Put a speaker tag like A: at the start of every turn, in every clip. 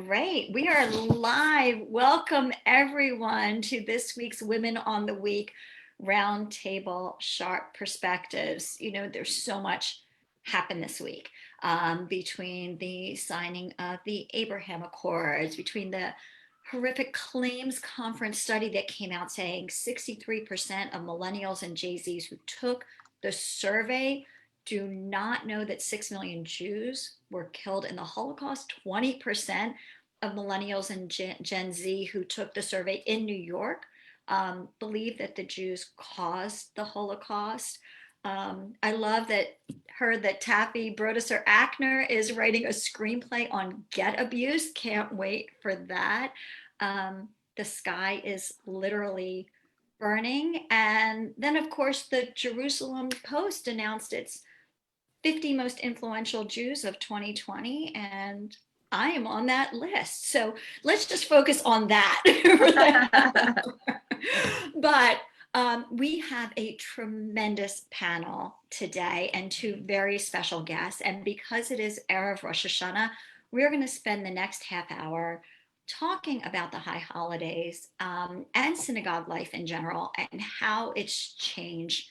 A: Great. We are live. Welcome everyone to this week's Women on the Week Roundtable Sharp Perspectives. You know, there's so much happened this week between the signing of the Abraham Accords, between the horrific claims conference study that came out saying 63% of millennials and Gen Zs who took the survey do not know that 6 million Jews were killed in the Holocaust. 20% of millennials and Gen Z who took the survey in New York believe that the Jews caused the Holocaust. I love that heard that Taffy Brodesser-Akner is writing a screenplay on get abuse. Can't wait for that. The sky is literally burning. And then, of course, the Jerusalem Post announced its 50 most influential Jews of 2020, and I am on that list. So let's just focus on that. But we have a tremendous panel today and two very special guests. And because it is Erev Rosh Hashanah, we're going to spend the next half hour talking about the high holidays and synagogue life in general and how it's changed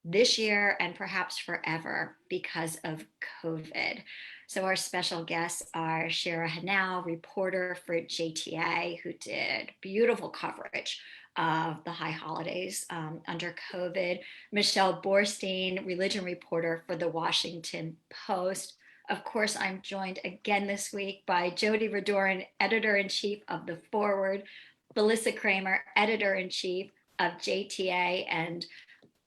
A: this year and perhaps forever because of COVID. So our special guests are Shira Hanau, reporter for JTA, who did beautiful coverage of the high holidays under COVID. Michelle Boorstein, religion reporter for the Washington Post. Of course, I'm joined again this week by Jody Radorin, editor-in-chief of The Forward, Melissa Kramer, editor-in-chief of JTA, and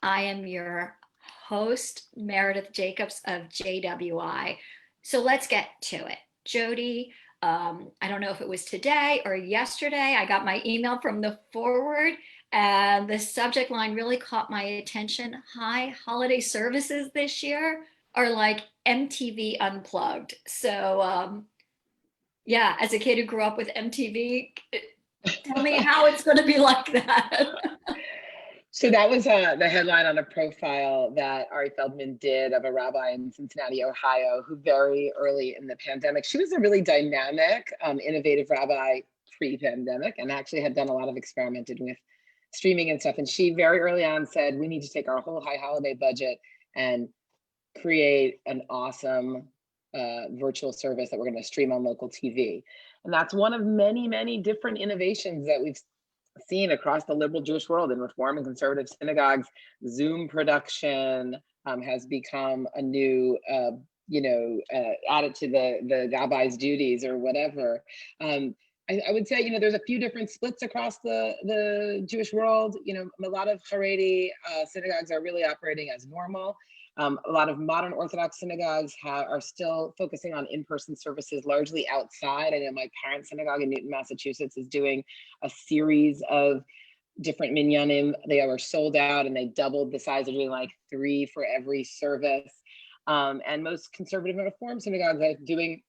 A: I am your host, Meredith Jacobs of JWI. So let's get to it. Jody, I don't know if it was today or yesterday, I got my email from The Forward and the subject line really caught my attention. High holiday services this year are like MTV Unplugged. So yeah, as a kid who grew up with MTV, tell me how it's going to be like that.
B: So that was the headline on a profile that Ari Feldman did of a rabbi in Cincinnati, Ohio, who very early in the pandemic, she was a really dynamic, innovative rabbi pre-pandemic and actually had done a lot of experimenting with streaming and stuff. And she very early on said, we need to take our whole high holiday budget and create an awesome virtual service that we're going to stream on local TV. And that's one of many, many different innovations that we've seen across the liberal Jewish world in Reform and conservative synagogues. Zoom production has become a new, added to the rabbi's duties or whatever. I would say, there's a few different splits across the Jewish world. A lot of Haredi synagogues are really operating as normal. A lot of modern Orthodox synagogues are still focusing on in-person services, largely outside. I know my parents' synagogue in Newton, Massachusetts is doing a series of different minyanim. They were sold out and they doubled the size. They're doing like 3 for every service. And most conservative and Reform synagogues are doing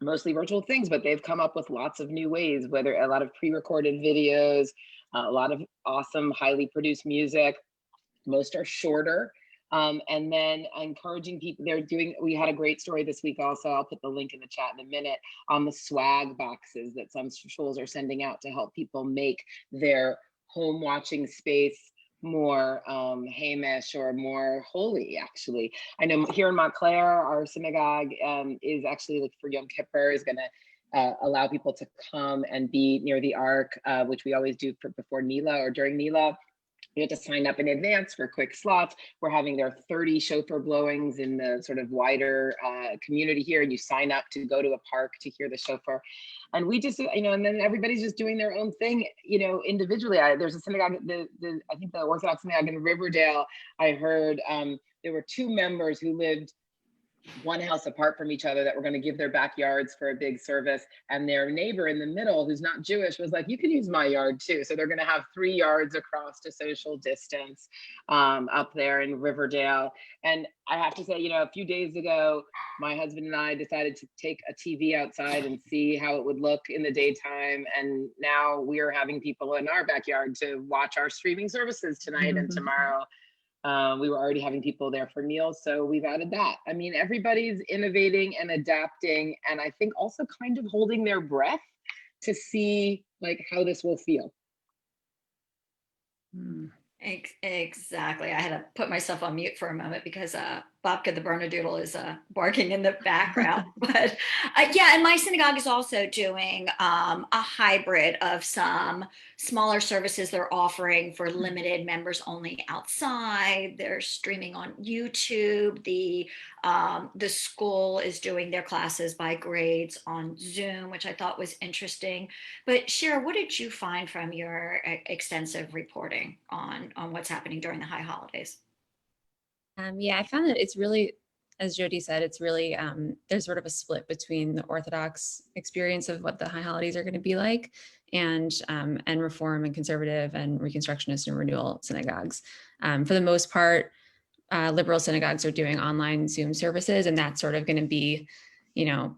B: mostly virtual things, but they've come up with lots of new ways, whether a lot of pre-recorded videos, a lot of awesome, highly produced music. Most are shorter. And then encouraging people, we had a great story this week also, I'll put the link in the chat in a minute, on the swag boxes that some schools are sending out to help people make their home watching space more Hamish or more holy, actually. I know here in Montclair, our synagogue is actually, like for Yom Kippur, is gonna allow people to come and be near the Ark, which we always do before Nila or during Nila. You have to sign up in advance for quick slots. We're having there 30 shofar blowings in the sort of wider community here, and you sign up to go to a park to hear the shofar. And we just, and then everybody's just doing their own thing, individually. There's a synagogue, I think the Orthodox synagogue in Riverdale, I heard there were 2 members who lived one house apart from each other that were going to give their backyards for a big service, and their neighbor in the middle, who's not Jewish, was like, you can use my yard too. So they're going to have 3 yards across to social distance up there in Riverdale. And I have to say, a few days ago, my husband and I decided to take a TV outside and see how it would look in the daytime. And now we are having people in our backyard to watch our streaming services tonight and tomorrow. We were already having people there for meals, so we've added that. I mean, everybody's innovating and adapting, and I think also kind of holding their breath to see like how this will feel.
A: Exactly. I had to put myself on mute for a moment because Bobka the Bernedoodle is barking in the background. But yeah, and my synagogue is also doing a hybrid of some smaller services they're offering for limited members only outside. They're streaming on YouTube. The school is doing their classes by grades on Zoom, which I thought was interesting. But Shira, what did you find from your extensive reporting on what's happening during the high holidays?
C: Yeah, I found that it's really, as Jody said, it's really, there's sort of a split between the Orthodox experience of what the high holidays are going to be like and Reform and Conservative and Reconstructionist and Renewal synagogues. For the most part, liberal synagogues are doing online Zoom services, and that's sort of going to be, you know,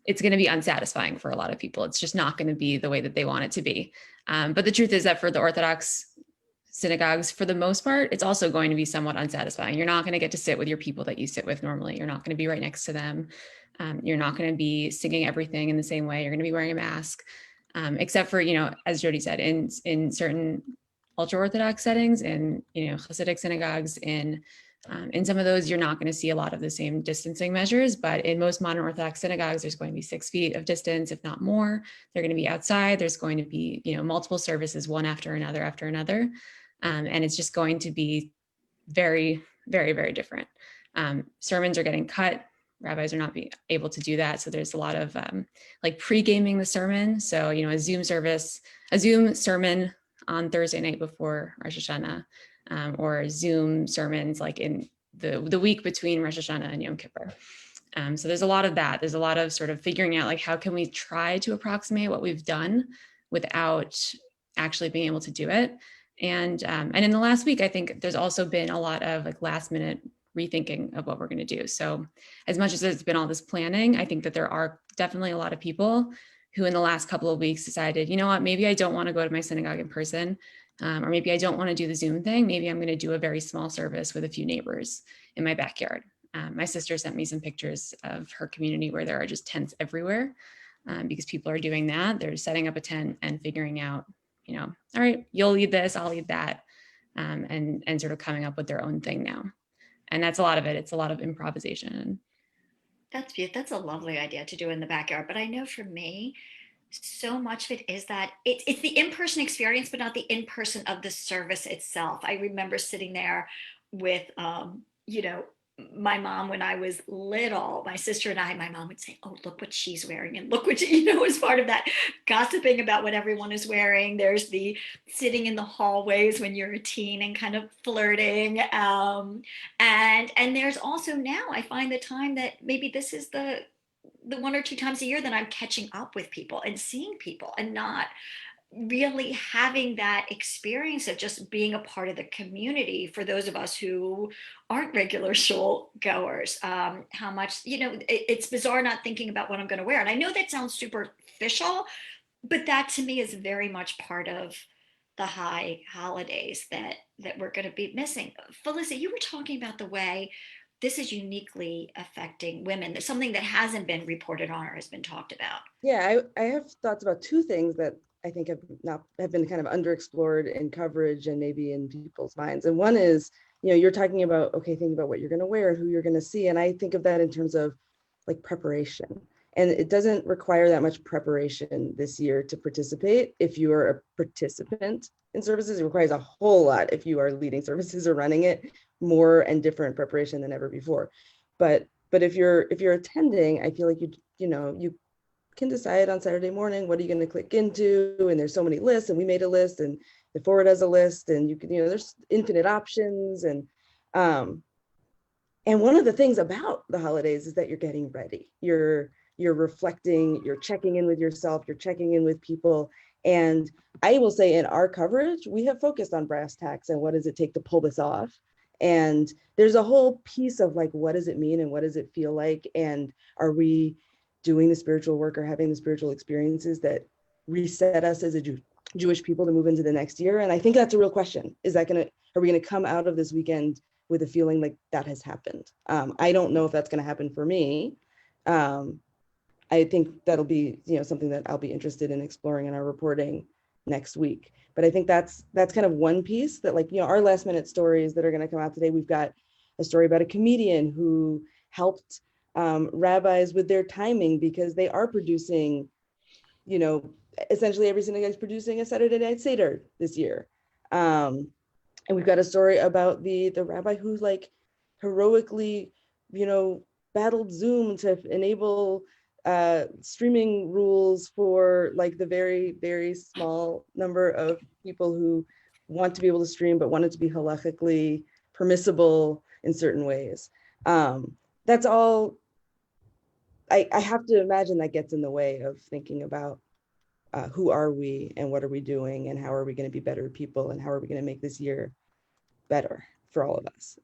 C: it's going to be unsatisfying for a lot of people. It's just not going to be the way that they want it to be. But the truth is that for the Orthodox synagogues, for the most part, it's also going to be somewhat unsatisfying. You're not going to get to sit with your people that you sit with normally. You're not going to be right next to them. You're not going to be singing everything in the same way. You're going to be wearing a mask, except for, as Jody said, in certain ultra-Orthodox settings, in Hasidic synagogues, in some of those, you're not going to see a lot of the same distancing measures, but in most modern Orthodox synagogues, there's going to be 6 feet of distance, if not more. They're going to be outside. There's going to be, multiple services, one after another after another. And it's just going to be very, very, very different. Sermons are getting cut. Rabbis are not able to do that. So there's a lot of like pre-gaming the sermon. So, a Zoom sermon on Thursday night before Rosh Hashanah, or Zoom sermons like in the week between Rosh Hashanah and Yom Kippur. So there's a lot of that. There's a lot of sort of figuring out like how can we try to approximate what we've done without actually being able to do it. And in the last week, I think there's also been a lot of like last minute rethinking of what we're going to do. So as much as there's been all this planning, I think that there are definitely a lot of people who in the last couple of weeks decided, you know what, maybe I don't want to go to my synagogue in person, or maybe I don't want to do the Zoom thing. Maybe I'm going to do a very small service with a few neighbors in my backyard. My sister sent me some pictures of her community where there are just tents everywhere, because people are doing that. They're setting up a tent and figuring out, all right, you'll lead this, I'll lead that, and sort of coming up with their own thing now. And that's a lot of it. It's a lot of improvisation.
A: That's beautiful. That's a lovely idea to do in the backyard. But I know for me, so much of it is that it's the in-person experience, but not the in-person of the service itself. I remember sitting there with, my mom when I was little, my sister and I, my mom would say, oh, look what she's wearing. And look what, as part of that gossiping about what everyone is wearing. There's the sitting in the hallways when you're a teen and kind of flirting. And there's also now I find the time that maybe this is the 1 or 2 times a year that I'm catching up with people and seeing people and not really having that experience of just being a part of the community for those of us who aren't regular shul goers. How much, it's bizarre not thinking about what I'm going to wear. And I know that sounds superficial, but that to me is very much part of the high holidays that we're going to be missing. Felicity, you were talking about the way this is uniquely affecting women. That's something that hasn't been reported on or has been talked about.
D: Yeah, I have thoughts about 2 things that I think have been kind of underexplored in coverage and maybe in people's minds. And one is, you're talking about, okay, think about what you're going to wear and who you're going to see. And I think of that in terms of like preparation. And it doesn't require that much preparation this year to participate. If you are a participant in services, it requires a whole lot if you are leading services or running it, more and different preparation than ever before. But if you're attending, I feel like you can decide on Saturday morning, what are you going to click into? And there's so many lists, and we made a list, and the forward has a list, and you can, there's infinite options. And one of the things about the holidays is that you're getting ready. You're reflecting, you're checking in with yourself, you're checking in with people. And I will say in our coverage, we have focused on brass tacks and what does it take to pull this off? And there's a whole piece of like, what does it mean and what does it feel like? And are we doing the spiritual work or having the spiritual experiences that reset us as a Jewish people to move into the next year? And I think that's a real question. Are we going to come out of this weekend with a feeling like that has happened. I don't know if that's going to happen for me. I think that'll be, something that I'll be interested in exploring in our reporting next week. But I think that's kind of one piece that, like, our last minute stories that are going to come out today. We've got a story about a comedian who helped rabbis with their timing because they are producing, essentially every synagogue is producing a Saturday Night Seder this year. And we've got a story about the rabbi who, like, heroically, battled Zoom to enable streaming rules for, like, the very, very small number of people who want to be able to stream, but want it to be halakhically permissible in certain ways. That's all. I have to imagine that gets in the way of thinking about who are we and what are we doing and how are we going to be better people and how are we going to make this year better for all of us.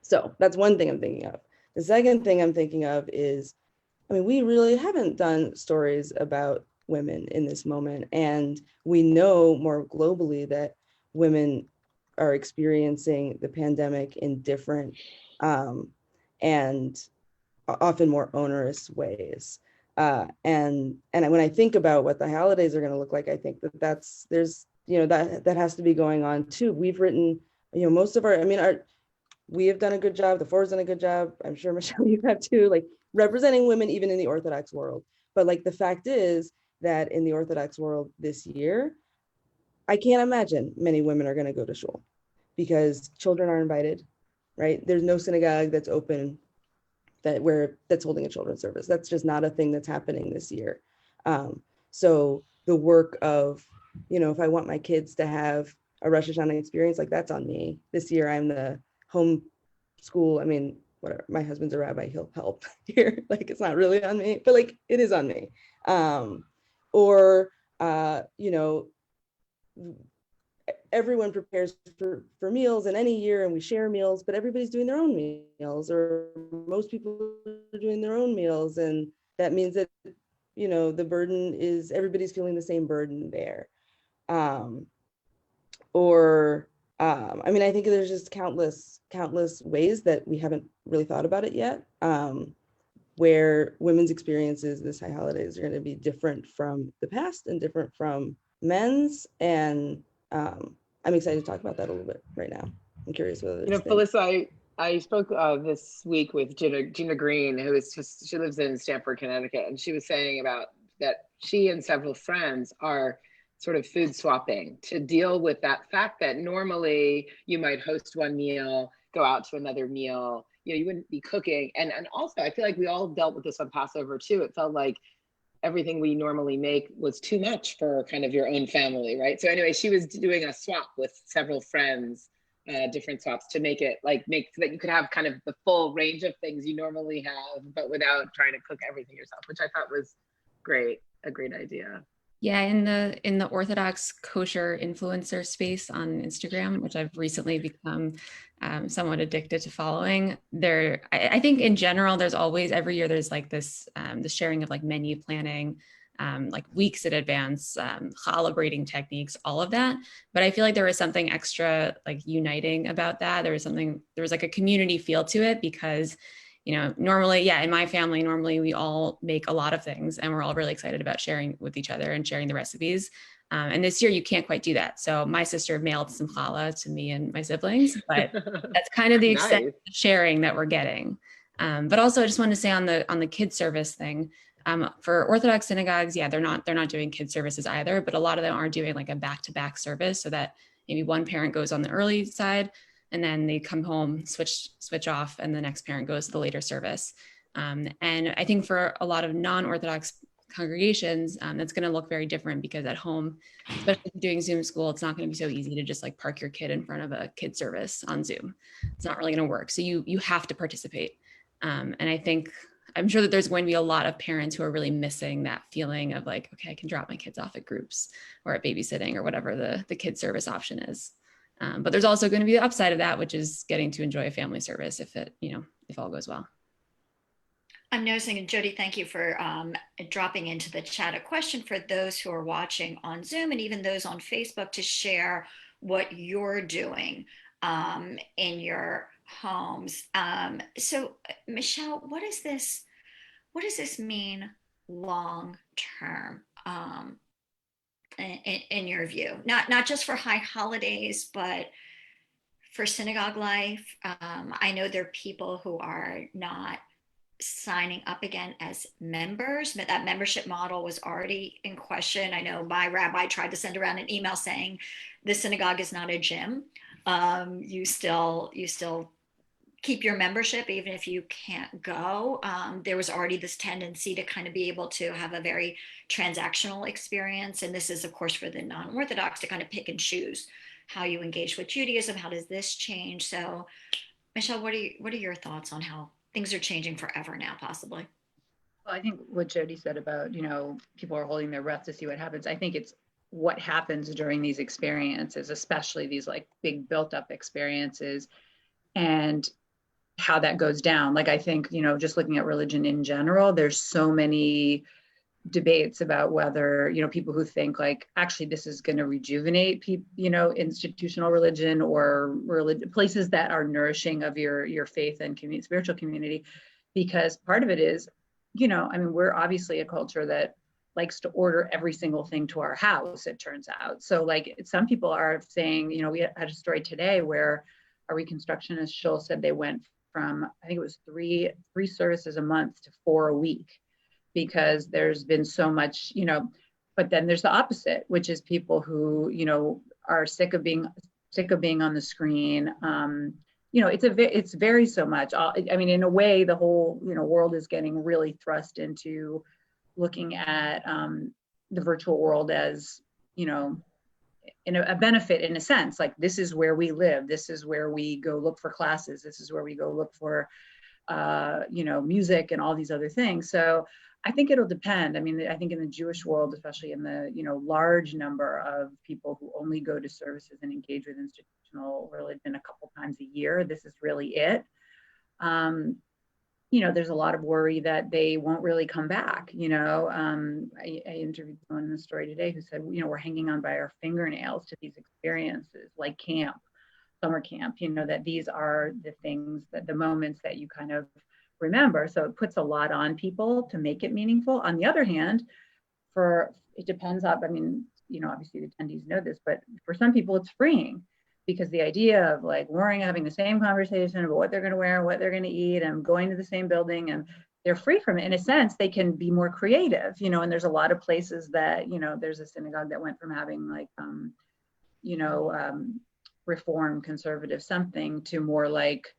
D: So that's one thing I'm thinking of. The second thing I'm thinking of is, we really haven't done stories about women in this moment. And we know more globally that women are experiencing the pandemic in different and often more onerous ways. And when I think about what the holidays are going to look like, I think that has to be going on too. We've written, most of we have done a good job. The Four's done a good job. I'm sure, Michelle, you have too, like, representing women even in the Orthodox world. But, like, the fact is that in the Orthodox world this year, I can't imagine many women are going to go to shul because children are invited, right? There's no synagogue that's open that's holding a children's service. That's just not a thing that's happening this year. So the work of, if I want my kids to have a Rosh Hashanah experience, like, that's on me. This year, I'm the home school. Whatever, my husband's a rabbi, he'll help here. Like, it's not really on me, but, like, it is on me. Everyone prepares for meals in any year and we share meals, but everybody's doing their own meals, or most people are doing their own meals. And that means that, the burden is, everybody's feeling the same burden there. I think there's just countless ways that we haven't really thought about it yet, where women's experiences this high holidays are going to be different from the past and different from men's. And I'm excited to talk about that a little bit right now. I'm curious whether
B: Felissa, I spoke this week with Gina Green, she lives in Stamford, Connecticut, and she was saying about that she and several friends are sort of food swapping to deal with that fact that normally you might host one meal, go out to another meal, you wouldn't be cooking. And also, I feel like we all dealt with this on Passover too. It felt like everything we normally make was too much for kind of your own family, right? So anyway, she was doing a swap with several friends, different swaps to make so that you could have kind of the full range of things you normally have, but without trying to cook everything yourself, which I thought was a great idea.
C: Yeah, in the Orthodox kosher influencer space on Instagram, which I've recently become somewhat addicted to following, I think in general, there's always, every year there's like this the sharing of like menu planning, like weeks in advance, challah techniques, all of that. But I feel like there was something extra like uniting about that. There was like a community feel to it because normally, in my family, normally we all make a lot of things and we're all really excited about sharing with each other and sharing the recipes. And this year you can't quite do that. So my sister mailed some challah to me and my siblings, but that's kind of the extent of sharing that we're getting. But also I just wanted to say on the kid service thing, for Orthodox synagogues, they're not doing kid services either, but a lot of them are doing like a back-to-back service so that maybe one parent goes on the early side and then they come home, switch off, and the next parent goes to the later service. And I think for a lot of non-Orthodox congregations, that's going to look very different because at home, especially if you're doing Zoom school, it's not going to be so easy to just like park your kid in front of a kid service on Zoom. It's not really going to work. So you have to participate. And I'm sure that there's going to be a lot of parents who are really missing that feeling of like, okay, I can drop my kids off at groups or at babysitting or whatever the kid service option is. But there's also going to be the upside of that, which is getting to enjoy a family service if all goes well.
A: I'm noticing, and Jody, thank you for dropping into the chat a question for those who are watching on Zoom and even those on Facebook to share what you're doing in your homes. So Michelle, what does this mean long term, in your view? Not just for high holidays, but for synagogue life. I know there are people who are not signing up again as members, but that membership model was already in question. I know my rabbi tried to send around an email saying the synagogue is not a gym. You still keep your membership even if you can't go. There was already this tendency to kind of be able to have a very transactional experience, and this is of course for the non-Orthodox to kind of pick and choose how you engage with Judaism. How does this change? So Michelle, what are your thoughts on how things are changing forever now, possibly?
E: Well, I think what Jody said about, people are holding their breath to see what happens. I think it's what happens during these experiences, especially these like big built up experiences, and how that goes down. Like, I think, just looking at religion in general, there's so many debates about whether, people who think like, actually, this is going to rejuvenate people, institutional religion or places that are nourishing of your faith and spiritual community. Because part of it is, we're obviously a culture that likes to order every single thing to our house, it turns out. So like some people are saying, we had a story today where a reconstructionist shul said they went from, I think it was three services a month to 4 a week, because there's been so much, but then there's the opposite, which is people who, are sick of being on the screen. It's very so much. In a way, the whole, world is getting really thrust into looking at the virtual world as, in a benefit, in a sense, like this is where we live. This is where we go look for classes. This is where we go look for, music and all these other things. So I think it'll depend. I think in the Jewish world, especially in the, large number of people who only go to services and engage with institutional religion a couple times a year, this is really it. There's a lot of worry that they won't really come back. I interviewed someone in the story today who said, we're hanging on by our fingernails to these experiences like camp, summer camp, that these are the things, that the moments that you kind of remember. So it puts a lot on people to make it meaningful. On the other hand, it depends on, obviously the attendees know this, but for some people it's freeing, because the idea of like having the same conversation about what they're going to wear, what they're going to eat, and going to the same building, and they're free from it. In a sense, they can be more creative, and there's a lot of places that, there's a synagogue that went from having like, reform conservative something to more like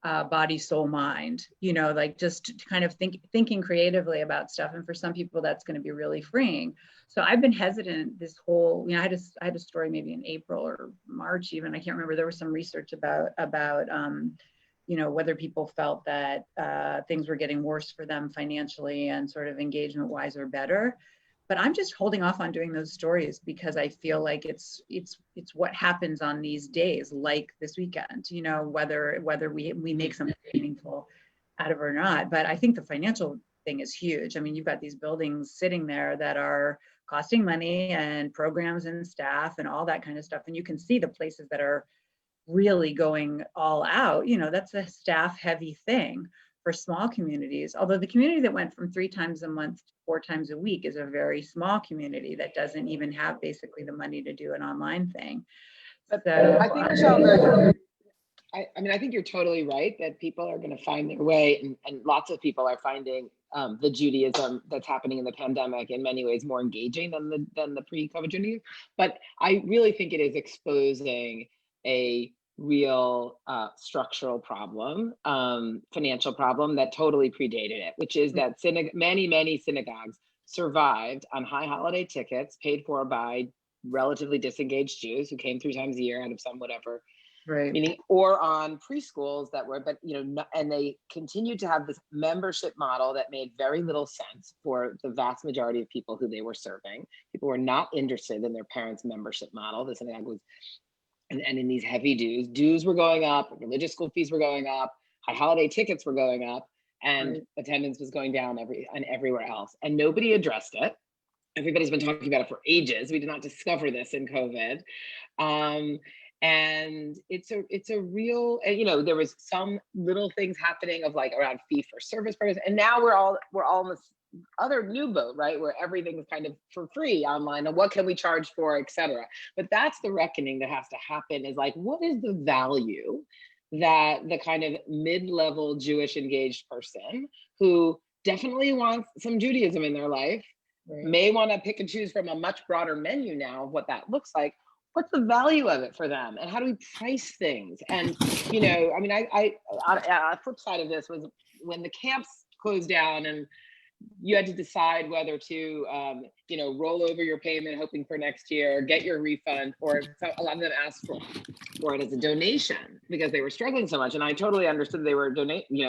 E: body, soul, mind, like just kind of thinking creatively about stuff. And for some people, that's going to be really freeing. So I've been hesitant this whole, I had a story maybe in April or March even, I can't remember. There was some research about whether people felt that things were getting worse for them financially and sort of engagement wise or better. But I'm just holding off on doing those stories because I feel like it's what happens on these days, like this weekend, whether we make something meaningful out of it or not. But I think the financial thing is huge. You've got these buildings sitting there that are costing money, and programs and staff and all that kind of stuff. And you can see the places that are really going all out, that's a staff heavy thing for small communities. Although the community that went from 3 times a month to 4 times a week is a very small community that doesn't even have basically the money to do an online thing. So
B: I think, Michelle, I think you're totally right that people are going to find their way, and lots of people are finding the Judaism that's happening in the pandemic in many ways more engaging than the pre-COVID Judaism. But I really think it is exposing a real structural problem, financial problem that totally predated it, which is that many synagogues survived on high holiday tickets paid for by relatively disengaged Jews who came 3 times a year out of some whatever,
E: right,
B: meaning, or on preschools that were, but and they continued to have this membership model that made very little sense for the vast majority of people who they were serving. People were not interested in their parents' membership model. The synagogue was, and in these heavy dues were going up, religious school fees were going up, high holiday tickets were going up, and attendance was going down everywhere else. And nobody addressed it. Everybody's been talking about it for ages. We did not discover this in COVID. And it's a real, and there was some little things happening of like around fee for service purpose, and now we're all in this other new boat, right, where everything's kind of for free online, and what can we charge for, etc. But that's the reckoning that has to happen, is like, what is the value that the kind of mid-level Jewish engaged person who definitely wants some Judaism in their life, right, may want to pick and choose from a much broader menu now of what that looks like. What's the value of it for them, and how do we price things? And I mean, I on a flip side of this was when the camps closed down and you had to decide whether to roll over your payment hoping for next year, get your refund, or a lot of them asked for it as a donation because they were struggling so much. And I totally understood they were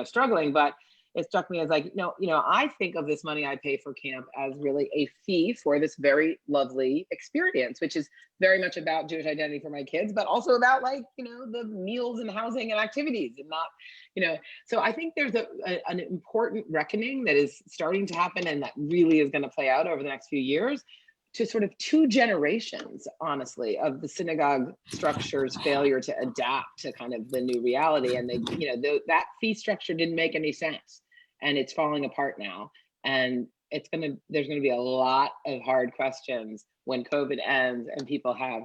B: struggling, but it struck me as like, I think of this money I pay for camp as really a fee for this very lovely experience, which is very much about Jewish identity for my kids, but also about like, the meals and housing and activities, and not, so I think there's an important reckoning that is starting to happen, and that really is going to play out over the next few years, to sort of 2 generations, honestly, of the synagogue structure's failure to adapt to kind of the new reality. And that fee structure didn't make any sense, and it's falling apart now. And there's going to be a lot of hard questions when COVID ends and people have,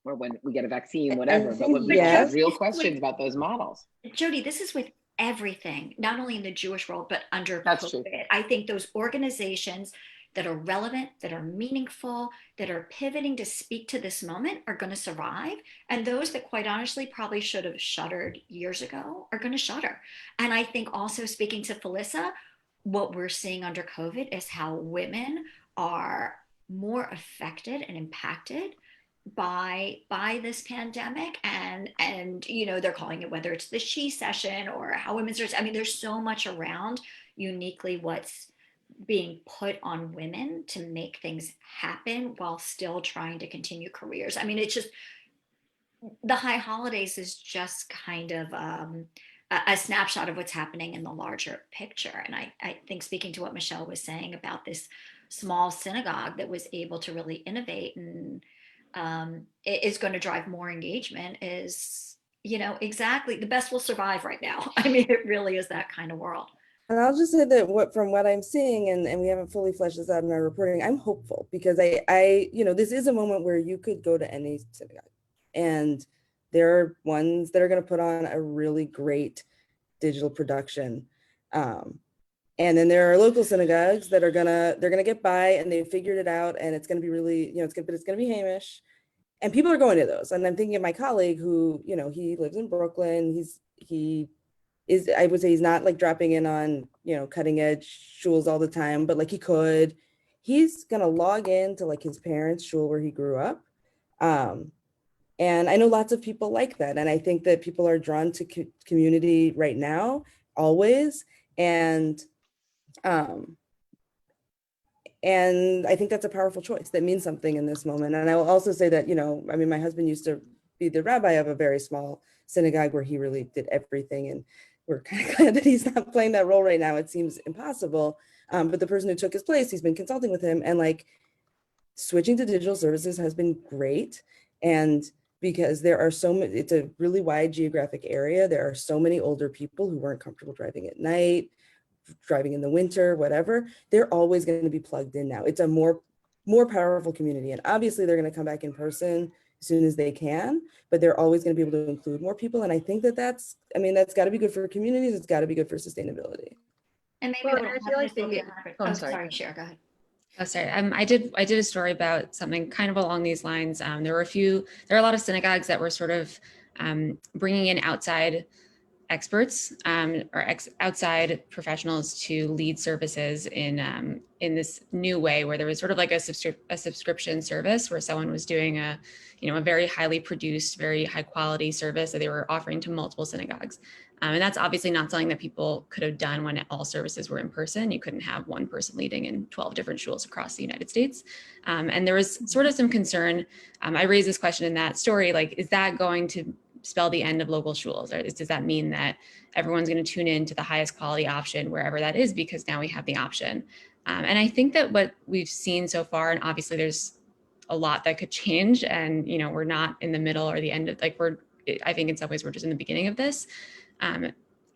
B: or when we get a vaccine, whatever, but when people have real questions about those models.
A: Jody, this is with everything, not only in the Jewish world, but under
B: That's
A: COVID.
B: True.
A: I think those organizations that are relevant, that are meaningful, that are pivoting to speak to this moment are going to survive. And those that quite honestly probably should have shuttered years ago are going to shutter. And I think also, speaking to Felissa, what we're seeing under COVID is how women are more affected and impacted by this pandemic, and they're calling it, whether it's the she session or how women's, I mean, there's so much around uniquely what's being put on women to make things happen while still trying to continue careers. I mean, it's just, the high holidays is just kind of a snapshot of what's happening in the larger picture. And I think, speaking to what Michelle was saying about this small synagogue that was able to really innovate and it is going to drive more engagement, is, exactly, the best will survive right now. I mean, it really is that kind of world.
D: And I'll just say that from what I'm seeing, and we haven't fully fleshed this out in our reporting, I'm hopeful, because I this is a moment where you could go to any synagogue, and there are ones that are going to put on a really great digital production. And then there are local synagogues that they're gonna get by, and they figured it out, and it's gonna be really, it's gonna be Hamish, and people are going to those. And I'm thinking of my colleague who, he lives in Brooklyn. I would say he's not like dropping in on, cutting edge shuls all the time, but like he could. He's gonna log in to like his parents' shul where he grew up. And I know lots of people like that. And I think that people are drawn to community right now, always. And I think that's a powerful choice that means something in this moment. And I will also say that, I mean, my husband used to be the rabbi of a very small synagogue where he really did everything. And we're kind of glad that he's not playing that role right now. It seems impossible. But the person who took his place, he's been consulting with him, and like switching to digital services has been great. And because there are so many, it's a really wide geographic area. There are so many older people who weren't comfortable driving at night, driving in the winter, whatever. They're always going to be plugged in now. It's a more powerful community. And obviously they're going to come back in person as soon as they can, but they're always going to be able to include more people. And I think that's got to be good for communities. It's got to be good for sustainability.
A: And maybe
E: I feel like
A: sorry, Shira, go ahead.
C: Oh, sorry. I did a story about something kind of along these lines. There are a lot of synagogues that were sort of bringing in outside experts outside professionals to lead services in this new way, where there was sort of like a subscription service where someone was doing a very highly produced, very high quality service that they were offering to multiple synagogues. And that's obviously not something that people could have done when all services were in person. You couldn't have one person leading in 12 different shuls across the United States. And there was sort of some concern. I raised this question in that story, like, is that going to spell the end of local shuls? Or does that mean that everyone's going to tune in to the highest quality option wherever that is, because now we have the option? And I think that what we've seen so far, and obviously there's a lot that could change. And, you know, we're not in the middle or the end of, like, I think in some ways we're just in the beginning of this. I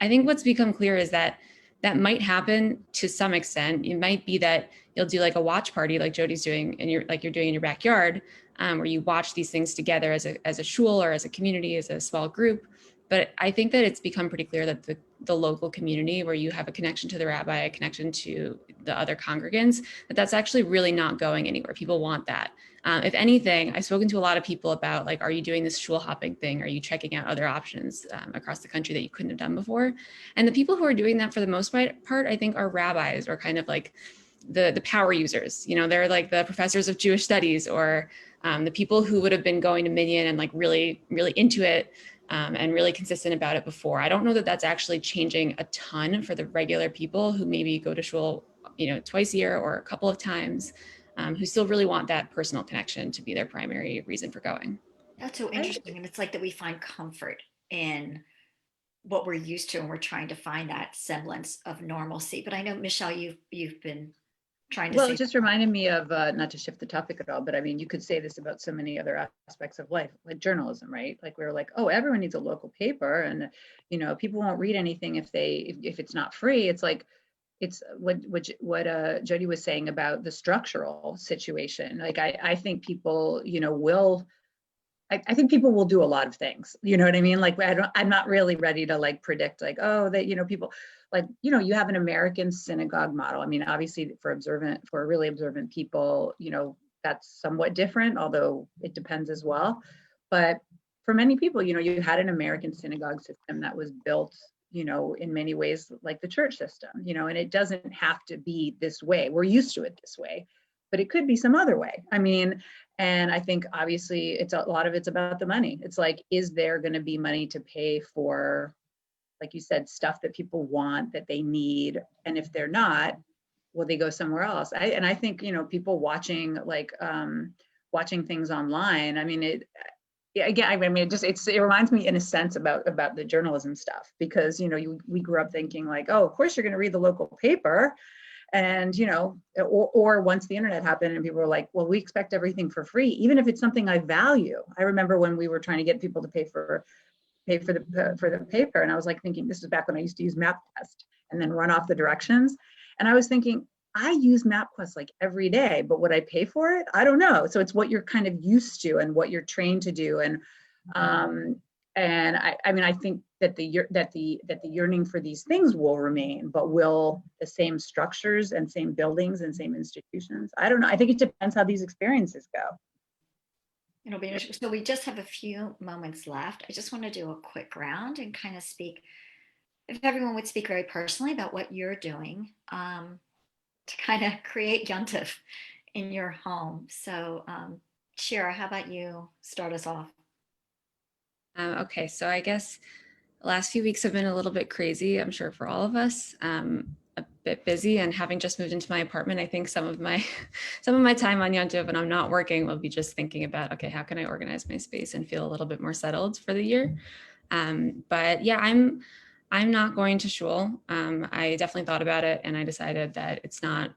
C: think what's become clear is that that might happen to some extent. It might be that you'll do like a watch party like Jody's doing and you're doing in your backyard, where you watch these things together as a shul or as a community, as a small group. But I think that it's become pretty clear that the local community, where you have a connection to the rabbi, a connection to the other congregants, that's actually really not going anywhere. People want that. If anything, I've spoken to a lot of people about, like, are you doing this shul hopping thing? Are you checking out other options across the country that you couldn't have done before? And the people who are doing that for the most part, I think, are rabbis, or kind of like the power users. You know, they're like the professors of Jewish studies, or the people who would have been going to Minyan and like really, really into it, and really consistent about it before. I don't know that that's actually changing a ton for the regular people who maybe go to shul, you know, twice a year or a couple of times, who still really want that personal connection to be their primary reason for going.
A: That's so interesting. And it's like that we find comfort in what we're used to, and we're trying to find that semblance of normalcy. But I know, Michelle, you've been trying to
E: Well,
A: say.
E: it just reminded me of, not to shift the topic at all, but I mean, you could say this about so many other aspects of life, like journalism, right? Like we were like, oh, everyone needs a local paper, and you know, people won't read anything if it's not free. It's like, it's what Jody was saying about the structural situation. Like I think people, you know, I think people will do a lot of things. You know what I mean? Like I'm not really ready to like predict like, oh, that, you know, people like, you know, you have an American synagogue model. I mean, obviously for really observant people, you know, that's somewhat different, although it depends as well. But for many people, you know, you had an American synagogue system that was built, you know, in many ways like the church system, you know, and it doesn't have to be this way. We're used to it this way, but it could be some other way. I mean, and I think obviously a lot of it's about the money. It's like, is there going to be money to pay for, like you said, stuff that people want, that they need? And if they're not, will they go somewhere else? I think, you know, people watching things online. I mean, it reminds me in a sense about the journalism stuff, because, you know, we grew up thinking like, oh, of course you're going to read the local paper. And, you know, or once the internet happened and people were like, well, we expect everything for free, even if it's something I value. I remember when we were trying to get people to pay for the paper. And I was like thinking, this is back when I used to use MapQuest and then run off the directions. And I was thinking, I use MapQuest like every day, but would I pay for it? I don't know. So it's what you're kind of used to and what you're trained to do. And I mean, I think that the yearning for these things will remain, but will the same structures and same buildings and same institutions? I don't know. I think it depends how these experiences go.
A: It'll be interesting. So we just have a few moments left. I just want to do a quick round and kind of speak, if everyone would speak very personally about what you're doing to kind of create Yontif in your home. So Shira, how about you start us off?
C: Okay, so I guess the last few weeks have been a little bit crazy, I'm sure for all of us, a bit busy, and having just moved into my apartment, I think some of my time on Yom Tov when I'm not working will be just thinking about, okay, how can I organize my space and feel a little bit more settled for the year? But yeah, I'm not going to shul. I definitely thought about it, and I decided that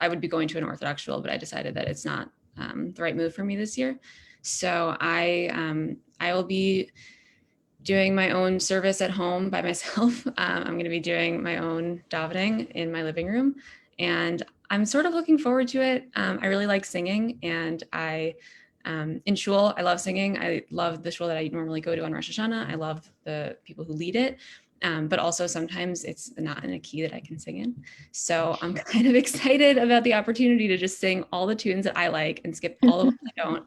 C: I would be going to an Orthodox shul, but I decided that it's not the right move for me this year. So I will be doing my own service at home by myself. I'm going to be doing my own davening in my living room, and I'm sort of looking forward to it. I really like singing, and in shul, I love singing. I love the shul that I normally go to on Rosh Hashanah. I love the people who lead it, but also sometimes it's not in a key that I can sing in. So I'm kind of excited about the opportunity to just sing all the tunes that I like and skip all the ones I don't,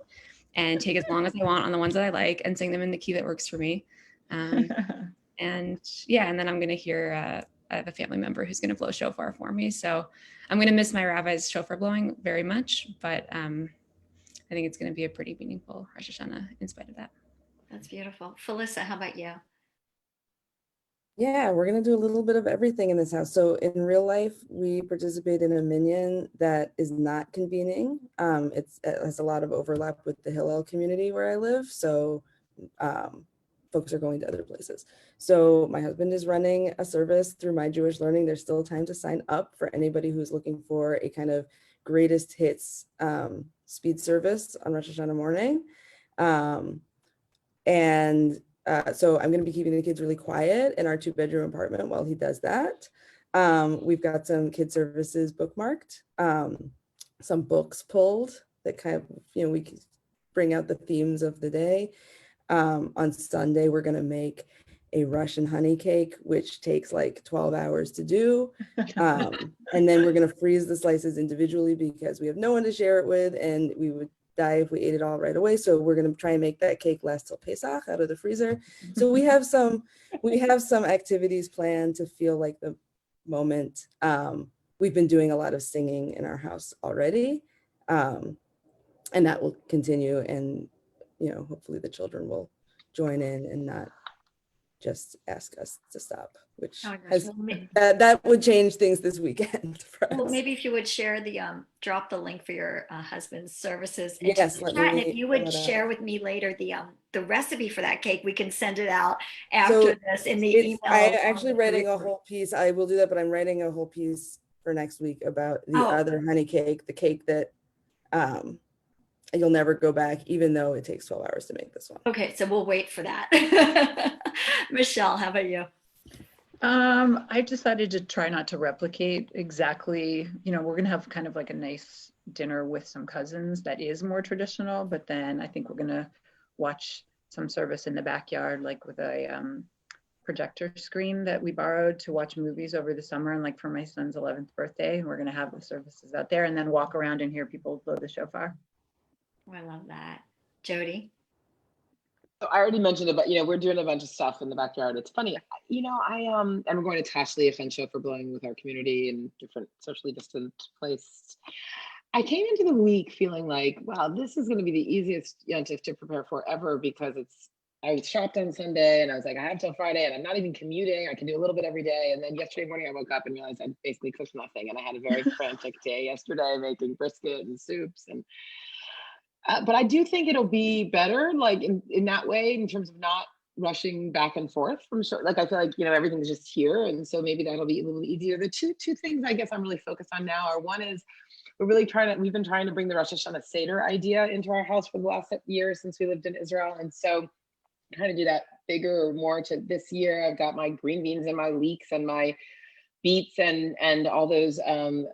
C: and take as long as I want on the ones that I like and sing them in the key that works for me. And yeah, and then I'm going to hear, I have a family member who's going to blow shofar for me. So I'm going to miss my rabbi's shofar blowing very much, but I think it's going to be a pretty meaningful Rosh Hashanah in spite of that.
A: That's beautiful. Felissa, how about you?
D: Yeah, we're going to do a little bit of everything in this house. So in real life, we participate in a minyan that is not convening. It has a lot of overlap with the Hillel community where I live. So folks are going to other places. So my husband is running a service through My Jewish Learning. There's still time to sign up for anybody who's looking for a kind of greatest hits speed service on Rosh Hashanah morning. So I'm going to be keeping the kids really quiet in our 2-bedroom apartment while he does that. We've got some kid services bookmarked, some books pulled that kind of, we can bring out the themes of the day. On Sunday, we're going to make a Russian honey cake, which takes like 12 hours to do. And then we're going to freeze the slices individually because we have no one to share it with, and we would die if we ate it all right away. So we're going to try and make that cake last till Pesach out of the freezer. So we have some activities planned to feel like the moment. We've been doing a lot of singing in our house already, and that will continue. And hopefully the children will join in and not just ask us to stop, which that would change things this weekend for us.
A: Well, maybe if you would share the drop the link for your husband's services.
D: Yes,
A: and if you would share with me later the recipe for that cake, we can send it out after this in the email.
D: I'm actually writing a whole piece. I will do that, but I'm writing a whole piece for next week about the other honey cake, the cake that you'll never go back, even though it takes 12 hours to make this one.
A: Okay, so we'll wait for that. Michelle, how about you?
E: I decided to try not to replicate exactly, we're going to have kind of like a nice dinner with some cousins that is more traditional, but then I think we're going to watch some service in the backyard, like with a projector screen that we borrowed to watch movies over the summer, and like for my son's 11th birthday, we're going to have the services out there and then walk around and hear people blow the shofar.
A: I love that. Jody?
B: So I already mentioned it, but we're doing a bunch of stuff in the backyard. It's funny, and we're going to Tashley, a fun show for blowing with our community in different socially distant place. I came into the week feeling like, wow, this is going to be the easiest Yontif to prepare for ever, because I was shopped on Sunday and I was like, I have till Friday and I'm not even commuting. I can do a little bit every day. And then yesterday morning I woke up and realized I basically cooked nothing, and I had a very frantic day yesterday making brisket and soups and. But I do think it'll be better, like in that way, in terms of not rushing back and forth from show. Like I feel like everything's just here, and so maybe that'll be a little easier. The two things I guess I'm really focused on now are, one is we've been trying to bring the Rosh Hashanah Seder idea into our house for the last year since we lived in Israel, and so I'm trying to do that bigger or more to this year. I've got my green beans and my leeks and my beets and all those samim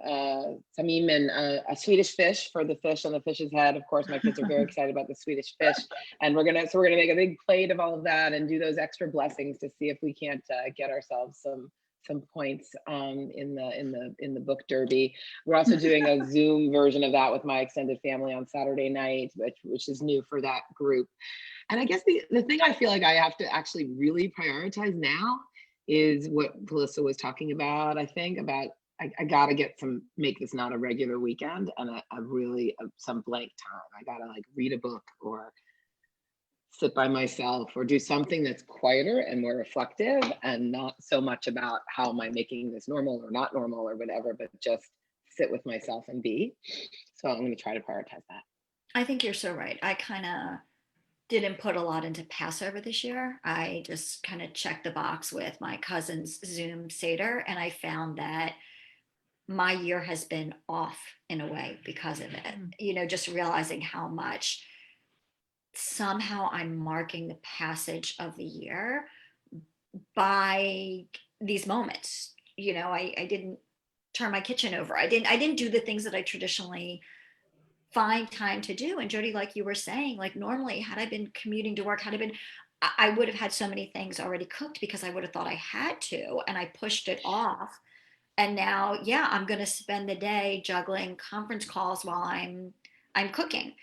B: and a Swedish fish for the fish on the fish's head. Of course, my kids are very excited about the Swedish fish, and we're gonna make a big plate of all of that and do those extra blessings to see if we can't get ourselves some points in the book derby. We're also doing a Zoom version of that with my extended family on Saturday night, which is new for that group. And I guess the thing I feel like I have to actually really prioritize now is what Melissa was talking about. I think about I gotta make this not a regular weekend and some blank time. I gotta like read a book or sit by myself or do something that's quieter and more reflective, and not so much about how am I making this normal or not normal or whatever, but just sit with myself and be. So I'm going to try to prioritize that.
A: I think you're so right. I kind of didn't put a lot into Passover this year. I just kind of checked the box with my cousin's Zoom Seder, and I found that my year has been off in a way because of it. Just realizing how much somehow I'm marking the passage of the year by these moments. I didn't turn my kitchen over. I didn't do the things that I traditionally find time to do. And Jody, like you were saying, like normally had I been commuting to work, I would have had so many things already cooked because I would have thought I had to, and I pushed it off. And now, I'm going to spend the day juggling conference calls while I'm cooking,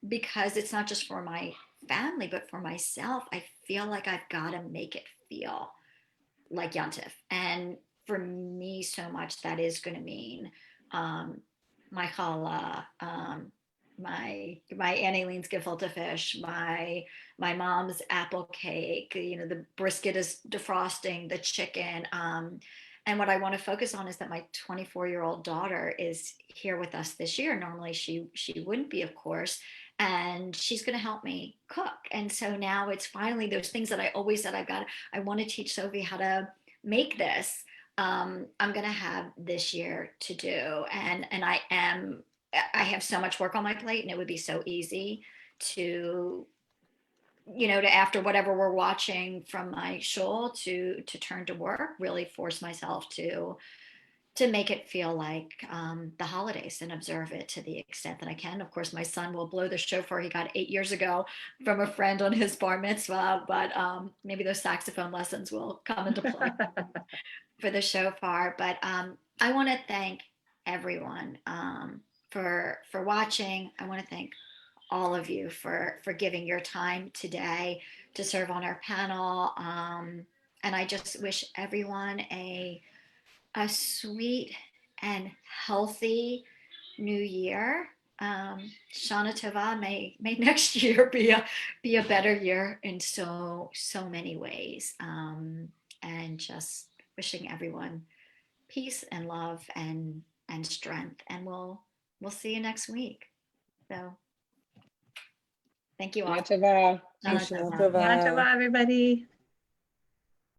A: because it's not just for my family, but for myself. I feel like I've got to make it feel like Yontif. And for me, so much that is going to mean my challah, my Annie Lean's gefilte fish, my mom's apple cake, the brisket is defrosting, the chicken. And what I want to focus on is that my 24-year-old daughter is here with us this year. Normally she wouldn't be, of course, and she's going to help me cook. And so now it's finally those things that I always said I want to teach Sophie how to make this. I'm going to have this year to do, and I am I have so much work on my plate, and it would be so easy to, to after whatever we're watching from my shul to turn to work, really force myself to make it feel like the holidays and observe it to the extent that I can. Of course, my son will blow the shofar he got 8 years ago from a friend on his bar mitzvah, but maybe those saxophone lessons will come into play for the shofar. But I want to thank everyone for watching. I want to thank all of you for giving your time today to serve on our panel. And I just wish everyone a sweet and healthy new year. Shana Tova, may next year be a better year in so many ways. And just wishing everyone peace and love and strength. And we'll see you next week. So thank you all.
B: Shana Tova.
A: Shana
D: Shana
A: Tova.
D: Tova.
E: Everybody.